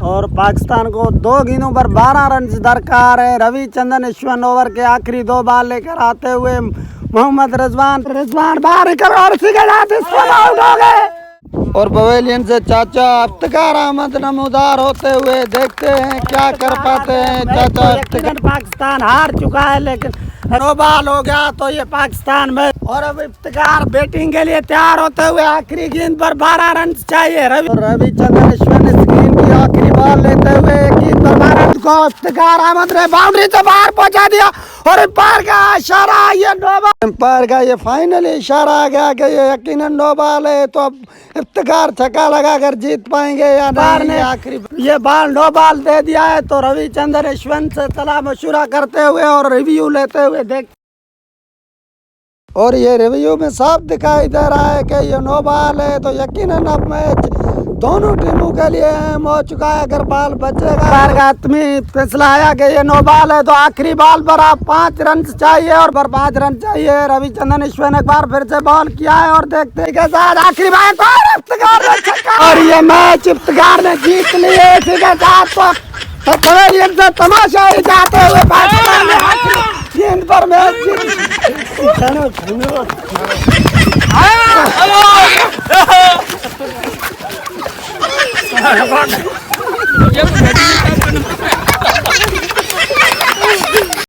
और पाकिस्तान को 2 गेंदों पर 12 रन दरकार है। रविचंद्रन अश्विन ओवर के आखिरी 2 बॉल लेकर आते हुए मोहम्मद रिजवान बाहर कर और आउट हो गए। और पवेलियन से चाचा इफ्तिखार अहमद नमूदार होते हुए देखते हैं क्या कर पाते हैं चाचा। पाकिस्तान हार चुका है लेकिन 2 बॉल हो गया तो ये पाकिस्तान में। और अब इफ्तिखार बैटिंग के लिए तैयार होते हुए आखिरी गेंद पर 12 रन चाहिए। रविचंद्रन अश्विन इस गेंद की आखिरी बॉल लेते हुए गेंद पर 12 रन को इफ्तिखार अहमद ने बाउंड्री से बाहर पहुंचा दिया। और अंपायर का इशारा, ये नो बॉल, अंपायर का ये फाइनल इशारा आ गया कि ये यकीनन नो बॉल है। तो अब इफ्तिखार छक्का लगाकर जीत पाएंगे या नहीं। ने आखिरी ये बॉल नो बॉल दे दिया है। तो रविचंद्रन अश्विन से सलाह मशुरा करते हुए और रिव्यू लेते हुए देख, और ये रिव्यू में साफ दिखाई दे रहा है कि ये नो बॉल है। तो यकीनन अब मैच दोनों टीमों के लिए अहम हो चुका है। अगर बॉल बचेगा फैसला आया कि ये नो बॉल है तो आखिरी बॉल पर आप 5 रन चाहिए और पर 5 रन चाहिए। रविचंद्रन अश्विन एक बार फिर से बॉल किया है और देखते के साथ आखिरी बॉल और ये मैच इफ्तिखार ने जीत लिए। इसी के साथ तो पवेलियन से तमाशा ही जाते हुए पाकिस्तान ने आखिरी गेंद पर मैच जीत।